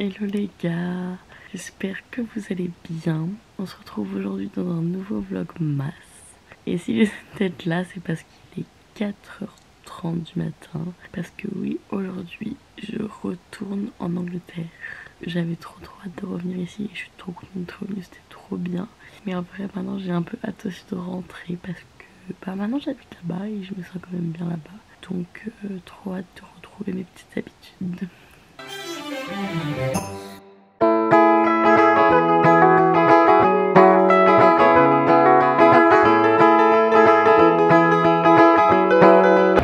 Hello les gars, j'espère que vous allez bien. On se retrouve aujourd'hui dans un nouveau vlog masse. Et si vous êtes là, c'est parce qu'il est 4h30 du matin. Parce que oui, aujourd'hui, je retourne en Angleterre. J'avais trop hâte de revenir ici et je suis trop contente d'être revenue, c'était trop bien. Mais en vrai, maintenant j'ai un peu hâte aussi de rentrer parce que maintenant j'habite là-bas et je me sens quand même bien là-bas. Donc trop hâte de retrouver mes petites habitudes.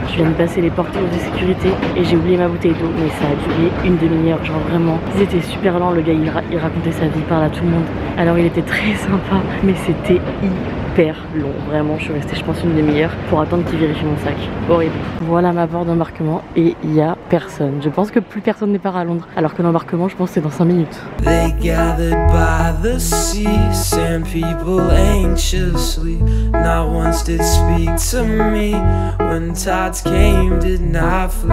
Je viens de passer les portes de sécurité et j'ai oublié ma bouteille d'eau, mais ça a duré une demi-heure, genre vraiment. Ils étaient super lents, le gars il racontait sa vie, parlait à tout le monde. Alors il était très sympa, mais c'était hyper long. Vraiment, je suis restée je pense une demi-heure pour attendre qu'il vérifie mon sac. Horrible. Voilà ma porte d'embarquement et il y a personne. Je pense que plus personne n'est part à Londres, alors que l'embarquement je pense c'est dans 5 minutes. They gathered by the sea, sand people anxiously. Not once did speak to me. When tides came, did not flee.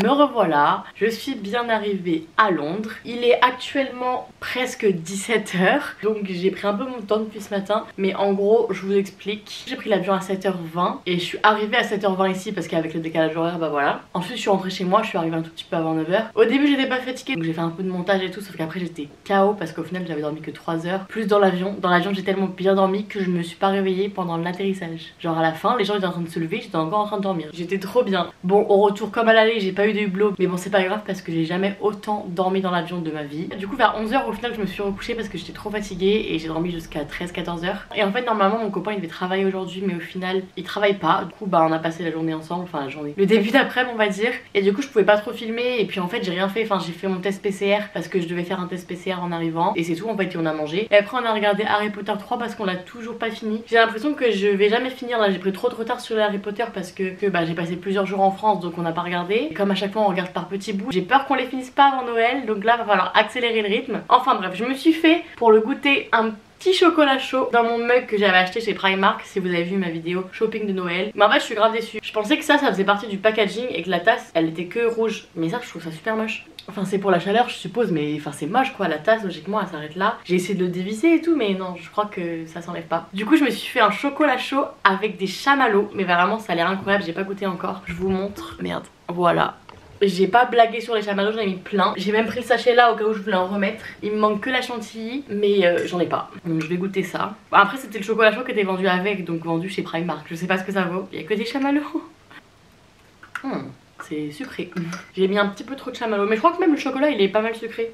Me revoilà, je suis bien arrivée à Londres. Il est actuellement presque 17h, donc j'ai pris un peu mon temps depuis ce matin. Mais en gros, je vous explique. J'ai pris l'avion à 7h20 et je suis arrivée à 7h20 ici parce qu'avec le décalage horaire, bah voilà. Ensuite, je suis rentrée chez moi, je suis arrivée un tout petit peu avant 9h. Au début, j'étais pas fatiguée, donc j'ai fait un peu de montage et tout, sauf qu'après, j'étais KO parce qu'au final, j'avais dormi que 3 heures. Plus dans l'avion. Dans l'avion, j'ai tellement bien dormi que je me suis pas réveillée pendant l'atterrissage. Genre à la fin, les gens étaient en train de se lever, j'étais encore en train de dormir. J'étais trop bien. Bon, au retour comme à l'aller, j'ai pas eu de hublot, mais bon c'est pas grave parce que j'ai jamais autant dormi dans l'avion de ma vie. Du coup vers 11h au final je me suis recouchée parce que j'étais trop fatiguée et j'ai dormi jusqu'à 13-14h. Et en fait normalement mon copain il devait travailler aujourd'hui, mais au final il travaille pas. Du coup bah on a passé la journée ensemble, enfin la journée, le début d'après-midi on va dire. Et du coup je pouvais pas trop filmer et puis en fait j'ai rien fait, enfin j'ai fait mon test PCR parce que je devais faire un test PCR en arrivant. Et c'est tout en fait, et on a mangé. Et après on a regardé Harry Potter 3 parce qu'on l'a toujours pas fini. J'ai l'impression que je vais jamais finir là, j'ai pris trop de retard sur Harry Potter parce que bah j'ai passé plusieurs jours en France donc on n'a pas regardé. Et comme à chaque fois on regarde par petits bouts, j'ai peur qu'on les finisse pas avant Noël, donc là va falloir accélérer le rythme. Enfin bref, je me suis fait pour le goûter un petit chocolat chaud dans mon mug que j'avais acheté chez Primark, si vous avez vu ma vidéo shopping de Noël. Mais en fait je suis grave déçue. Je pensais que ça faisait partie du packaging et que la tasse elle était que rouge, mais ça je trouve ça super moche. Enfin c'est pour la chaleur je suppose, mais enfin c'est moche quoi, la tasse logiquement elle s'arrête là. J'ai essayé de le dévisser et tout, mais non je crois que ça s'enlève pas. Du coup je me suis fait un chocolat chaud avec des chamallows, mais vraiment ça a l'air incroyable, j'ai pas goûté encore. Je vous montre, merde, voilà. J'ai pas blagué sur les chamallows, j'en ai mis plein. J'ai même pris le sachet là au cas où je voulais en remettre. Il me manque que la chantilly, mais j'en ai pas. Donc je vais goûter ça. Bon, après c'était le chocolat chaud qui était vendu avec, donc vendu chez Primark. Je sais pas ce que ça vaut. Il y a que des chamallows. C'est sucré. J'ai mis un petit peu trop de chamallows, mais je crois que même le chocolat il est pas mal sucré.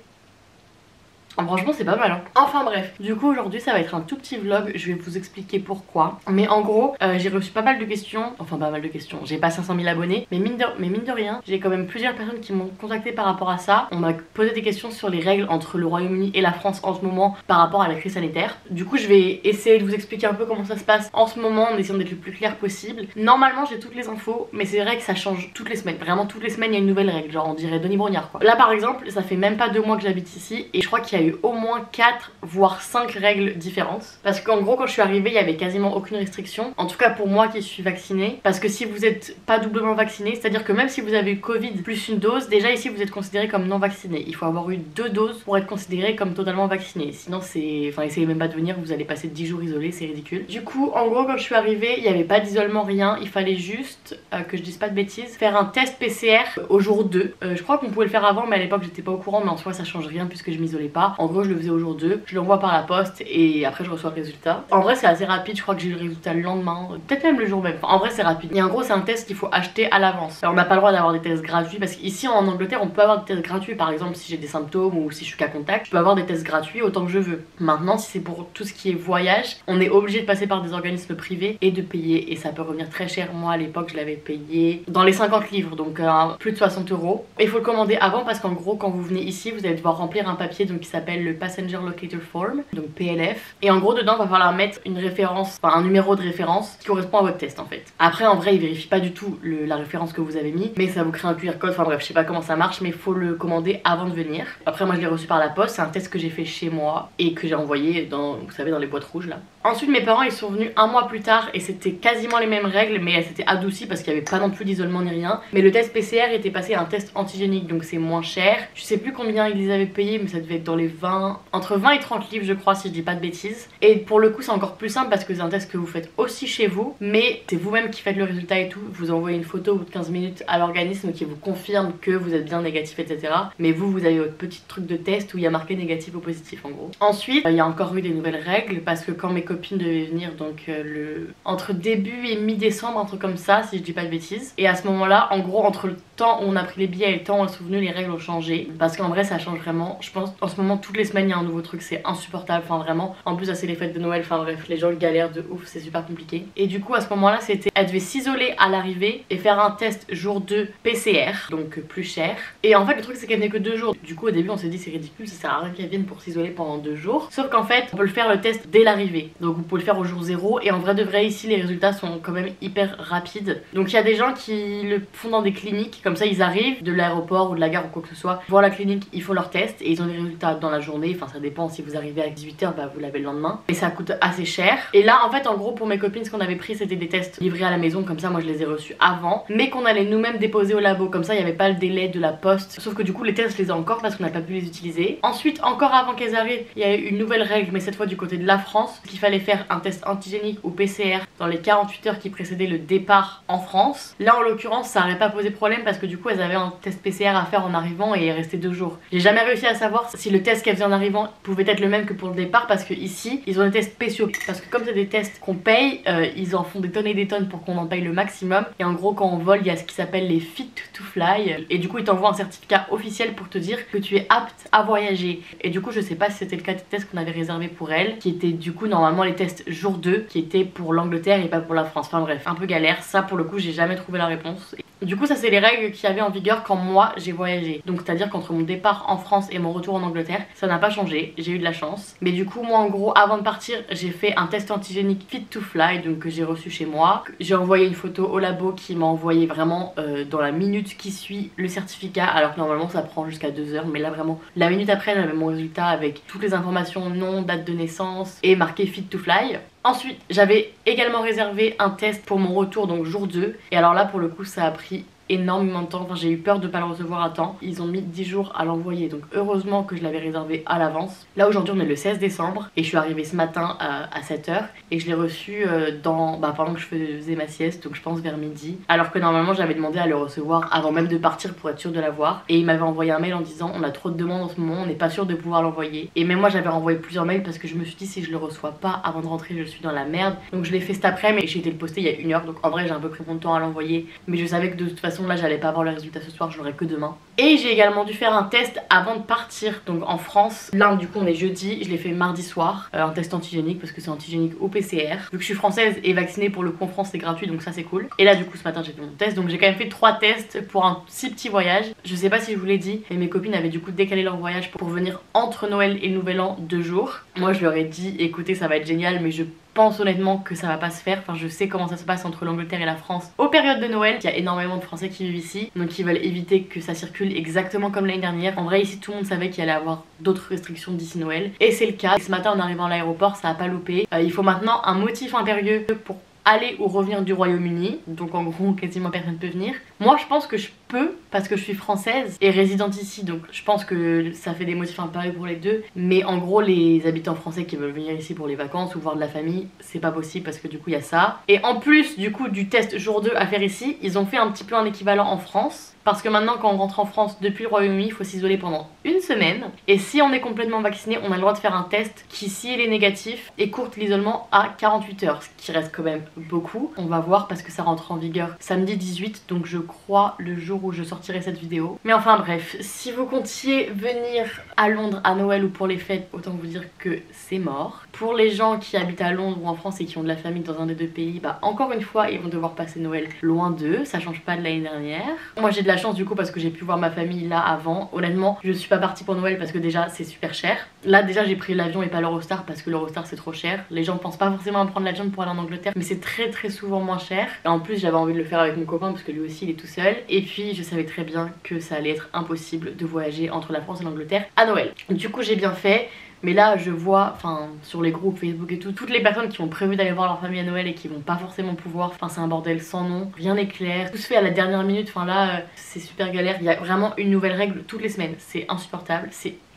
Franchement c'est pas mal hein. Enfin bref, du coup aujourd'hui ça va être un tout petit vlog, je vais vous expliquer pourquoi. Mais en gros j'ai reçu pas mal de questions, enfin pas mal de questions, j'ai pas 500 000 abonnés, mais mine de rien j'ai quand même plusieurs personnes qui m'ont contacté par rapport à ça. On m'a posé des questions sur les règles entre le Royaume-Uni et la France en ce moment par rapport à la crise sanitaire. Du coup je vais essayer de vous expliquer un peu comment ça se passe en ce moment en essayant d'être le plus clair possible. Normalement j'ai toutes les infos, mais c'est vrai que ça change toutes les semaines, vraiment toutes les semaines il y a une nouvelle règle, genre on dirait Denis Brognard quoi. Là par exemple ça fait même pas 2 mois que j'habite ici et je crois qu'il y a eu au moins 4 voire 5 règles différentes, parce qu'en gros quand je suis arrivée il y avait quasiment aucune restriction, en tout cas pour moi qui suis vaccinée, parce que si vous êtes pas doublement vacciné, c'est à dire que même si vous avez eu Covid plus une dose, déjà ici vous êtes considéré comme non vacciné. Il faut avoir eu 2 doses pour être considéré comme totalement vacciné, sinon c'est, enfin essayez même pas de venir, vous allez passer 10 jours isolés, c'est ridicule. Du coup en gros quand je suis arrivée il n'y avait pas d'isolement, rien, il fallait juste que je dise pas de bêtises, faire un test PCR au jour 2. Je crois qu'on pouvait le faire avant, mais à l'époque j'étais pas au courant, mais en soi ça change rien puisque je m'isolais pas. En gros je le faisais au jour 2, je l'envoie par la poste et après je reçois le résultat. En vrai c'est assez rapide, je crois que j'ai eu le résultat le lendemain, peut-être même le jour même, enfin, en vrai c'est rapide. Et en gros c'est un test qu'il faut acheter à l'avance. On n'a pas le droit d'avoir des tests gratuits parce qu'ici en Angleterre on peut avoir des tests gratuits, par exemple si j'ai des symptômes ou si je suis cas contact, je peux avoir des tests gratuits autant que je veux. Maintenant si c'est pour tout ce qui est voyage, on est obligé de passer par des organismes privés et de payer, et ça peut revenir très cher. Moi à l'époque je l'avais payé dans les 50 livres, donc plus de 60 €. Et il faut le commander avant parce qu'en gros quand vous venez ici vous allez devoir remplir un papier donc qui s'appelle s'appelle le Passenger Locator Form, donc PLF. Et en gros dedans va falloir mettre une référence, enfin un numéro de référence qui correspond à votre test en fait. Après en vrai il vérifie pas du tout la référence que vous avez mis, mais ça vous crée un QR code, enfin bref je sais pas comment ça marche, mais il faut le commander avant de venir. Après moi je l'ai reçu par la poste, c'est un test que j'ai fait chez moi et que j'ai envoyé dans, vous savez, dans les boîtes rouges là. Ensuite mes parents ils sont venus un mois plus tard et c'était quasiment les mêmes règles, mais elles s'étaient adoucies parce qu'il n'y avait pas non plus d'isolement ni rien. Mais le test PCR était passé à un test antigénique, donc c'est moins cher. Je sais plus combien ils les avaient payés, mais ça devait être dans les 20, entre 20 et 30 livres je crois si je dis pas de bêtises. Et pour le coup c'est encore plus simple parce que c'est un test que vous faites aussi chez vous, mais c'est vous-même qui faites le résultat et tout. Vous envoyez une photo au bout de 15 minutes à l'organisme qui vous confirme que vous êtes bien négatif, etc. Mais vous avez votre petit truc de test où il y a marqué négatif ou positif en gros. Ensuite il y a encore eu des nouvelles règles parce que quand mes copines devaient venir, donc entre début et mi-décembre, un truc comme ça si je dis pas de bêtises, et à ce moment là en gros entre le temps où on a pris les billets et le temps où on est venu, les règles ont changé parce qu'en vrai ça change vraiment. Je pense en ce moment toutes les semaines il y a un nouveau truc, c'est insupportable, enfin vraiment. En plus ça c'est les fêtes de Noël, enfin bref les gens galèrent de ouf, c'est super compliqué. Et du coup à ce moment là c'était, elle devait s'isoler à l'arrivée et faire un test jour 2 PCR, donc plus cher. Et en fait le truc c'est qu'elle venait que 2 jours, du coup au début on s'est dit c'est ridicule, ça sert à rien qu'elle vienne pour s'isoler pendant 2 jours. Sauf qu'en fait on peut le faire le test dès l'arrivée, donc vous pouvez le faire au jour 0 et en vrai de vrai ici les résultats sont quand même hyper rapides. Donc il y a des gens qui le font dans des cliniques, comme ça ils arrivent de l'aéroport ou de la gare ou quoi que ce soit, voir la clinique, ils font leur test et ils ont des résultats dans la journée. Enfin ça dépend, si vous arrivez à 18h bah vous l'avez le lendemain, et ça coûte assez cher. Et là en fait en gros pour mes copines ce qu'on avait pris c'était des tests livrés à la maison, comme ça moi je les ai reçus avant, mais qu'on allait nous-mêmes déposer au labo, comme ça il n'y avait pas le délai de la poste. Sauf que du coup les tests je les ai encore parce qu'on n'a pas pu les utiliser. Ensuite encore avant qu'elles arrivent il y a eu une nouvelle règle, mais cette fois du côté de la France, qu'il fallait faire un test antigénique ou PCR dans les 48 heures qui précédaient le départ en France. Là en l'occurrence ça n'aurait pas posé problème parce que du coup elles avaient un test PCR à faire en arrivant et il restait 2 jours. J'ai jamais réussi à savoir si le test qu'elles faisaient en arrivant pouvait être le même que pour le départ, parce que ici ils ont des tests spéciaux, parce que comme c'est des tests qu'on paye, ils en font des tonnes et des tonnes pour qu'on en paye le maximum. Et en gros quand on vole il y a ce qui s'appelle les Fit to Fly et du coup ils t'envoient un certificat officiel pour te dire que tu es apte à voyager. Et du coup je sais pas si c'était le cas des tests qu'on avait réservé pour elle, qui étaient du coup normalement les tests jour 2 qui étaient pour l'Angleterre et pas pour la France. Enfin bref, un peu galère, ça pour le coup j'ai jamais trouvé la réponse. Et du coup ça c'est les règles qu'il y avait en vigueur quand moi j'ai voyagé. Donc c'est à dire qu'entre mon départ en France et mon retour en Angleterre ça n'a pas changé, j'ai eu de la chance. Mais du coup moi en gros avant de partir j'ai fait un test antigénique Fit to Fly, donc que j'ai reçu chez moi. J'ai envoyé une photo au labo qui m'a envoyé vraiment dans la minute qui suit le certificat, alors que normalement ça prend jusqu'à 2 heures, mais là vraiment la minute après j'avais mon résultat avec toutes les informations, nom, date de naissance et marqué Fit to Fly. Ensuite j'avais également réservé un test pour mon retour, donc jour 2, et alors là pour le coup ça a pris énormément de temps, enfin j'ai eu peur de pas le recevoir à temps. Ils ont mis 10 jours à l'envoyer, donc heureusement que je l'avais réservé à l'avance. Là aujourd'hui on est le 16 décembre et je suis arrivée ce matin à 7h et je l'ai reçu pendant que je faisais ma sieste, donc je pense vers midi, alors que normalement j'avais demandé à le recevoir avant même de partir pour être sûre de l'avoir. Et il m'avait envoyé un mail en disant on a trop de demandes en ce moment, on n'est pas sûr de pouvoir l'envoyer. Et même moi j'avais renvoyé plusieurs mails parce que je me suis dit si je le reçois pas avant de rentrer je suis dans la merde. Donc je l'ai fait cet après-midi et j'ai été le poster il y a 1 heure, donc en vrai j'ai un peu pris mon temps à l'envoyer, mais je savais que de toute façon là j'allais pas avoir le résultat ce soir, je l'aurai que demain. Et j'ai également dû faire un test avant de partir, donc en France. Là du coup on est jeudi, je l'ai fait mardi soir, un test antigénique parce que c'est antigénique au PCR. Vu que je suis française et vaccinée pour le coup en France c'est gratuit, donc ça c'est cool. Et là du coup ce matin j'ai fait mon test, donc j'ai quand même fait 3 tests pour un si petit voyage. Je sais pas si je vous l'ai dit, mais mes copines avaient du coup décalé leur voyage pour venir entre Noël et le Nouvel An 2 jours. Moi je leur ai dit écoutez ça va être génial, mais je pense honnêtement que ça va pas se faire. Enfin je sais comment ça se passe entre l'Angleterre et la France aux périodes de Noël. Il y a énormément de Français qui vivent ici, donc ils veulent éviter que ça circule exactement comme l'année dernière. En vrai ici tout le monde savait qu'il allait avoir d'autres restrictions d'ici Noël, et c'est le cas. Et ce matin en arrivant à l'aéroport ça a pas loupé. Il faut maintenant un motif impérieux pour aller ou revenir du Royaume-Uni, donc en gros quasiment personne peut venir. Moi je pense que je peux parce que je suis française et résidente ici, donc je pense que ça fait des motifs impérieux pour les deux. Mais en gros les habitants français qui veulent venir ici pour les vacances ou voir de la famille, c'est pas possible parce que du coup il y a ça. Et en plus du coup du test jour 2 à faire ici, ils ont fait un petit peu un équivalent en France. Parce que maintenant quand on rentre en France depuis le Royaume-Uni, il faut s'isoler pendant 1 semaine. Et si on est complètement vacciné, on a le droit de faire un test qui, si il est négatif, écourte l'isolement à 48 heures. Ce qui reste quand même beaucoup. On va voir parce que ça rentre en vigueur samedi 18. Donc je crois le jour jour où je sortirai cette vidéo. Mais enfin bref, si vous comptiez venir à Londres à Noël ou pour les fêtes, autant vous dire que c'est mort. Pour les gens qui habitent à Londres ou en France et qui ont de la famille dans un des deux pays, bah encore une fois ils vont devoir passer Noël loin d'eux, ça change pas de l'année dernière. Moi j'ai de la chance du coup parce que j'ai pu voir ma famille là avant. Honnêtement je suis pas partie pour Noël parce que déjà c'est super cher. Là déjà j'ai pris l'avion et pas l'Eurostar parce que l'Eurostar c'est trop cher. Les gens pensent pas forcément à prendre l'avion pour aller en Angleterre, mais c'est très souvent moins cher. Et en plus j'avais envie de le faire avec mon copain parce que lui aussi il est tout seul. Et puis je savais très bien que ça allait être impossible de voyager entre la France et l'Angleterre à Noël. Du coup j'ai bien fait. Mais là je vois, enfin sur les groupes Facebook et tout, toutes les personnes qui ont prévu d'aller voir leur famille à Noël et qui vont pas forcément pouvoir, enfin c'est un bordel sans nom, rien n'est clair, tout se fait à la dernière minute, enfin là c'est super galère, il y a vraiment une nouvelle règle toutes les semaines, c'est insupportable,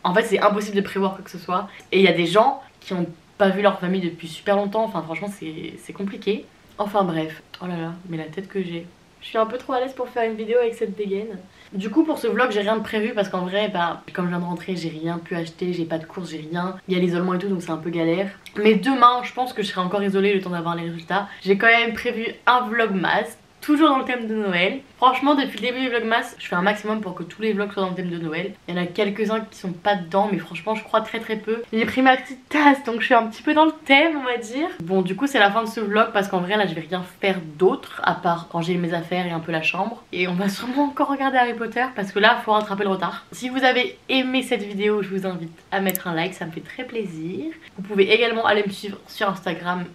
en fait c'est impossible de prévoir quoi que ce soit. Et il y a des gens qui ont pas vu leur famille depuis super longtemps, enfin franchement c'est compliqué. Enfin bref, oh là là, mais la tête que j'ai. Je suis un peu trop à l'aise pour faire une vidéo avec cette dégaine. Du coup pour ce vlog j'ai rien de prévu parce qu'en vrai bah comme je viens de rentrer j'ai rien pu acheter, j'ai pas de courses, j'ai rien. Il y a l'isolement et tout donc c'est un peu galère. Mais demain je pense que je serai encore isolée le temps d'avoir les résultats. J'ai quand même prévu un vlogmas. Toujours dans le thème de Noël. Franchement depuis le début du vlogmas je fais un maximum pour que tous les vlogs soient dans le thème de Noël. Il y en a quelques-uns qui sont pas dedans mais franchement je crois très peu. J'ai pris ma petite tasse donc je suis un petit peu dans le thème on va dire. Bon du coup c'est la fin de ce vlog parce qu'en vrai là je vais rien faire d'autre à part ranger mes affaires et un peu la chambre. Et on va sûrement encore regarder Harry Potter parce que là il faut rattraper le retard. Si vous avez aimé cette vidéo je vous invite à mettre un like, ça me fait très plaisir. Vous pouvez également aller me suivre sur Instagram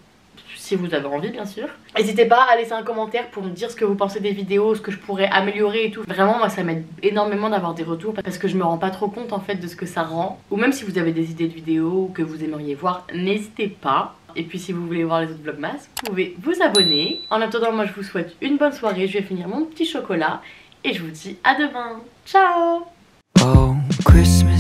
si vous avez envie bien sûr. N'hésitez pas à laisser un commentaire pour me dire ce que vous pensez des vidéos, ce que je pourrais améliorer et tout. Vraiment moi ça m'aide énormément d'avoir des retours parce que je me rends pas trop compte en fait de ce que ça rend. Ou même si vous avez des idées de vidéos ou que vous aimeriez voir, n'hésitez pas. Et puis si vous voulez voir les autres vlogmas, vous pouvez vous abonner. En attendant moi je vous souhaite une bonne soirée, je vais finir mon petit chocolat et je vous dis à demain. Ciao. Oh, Christmas.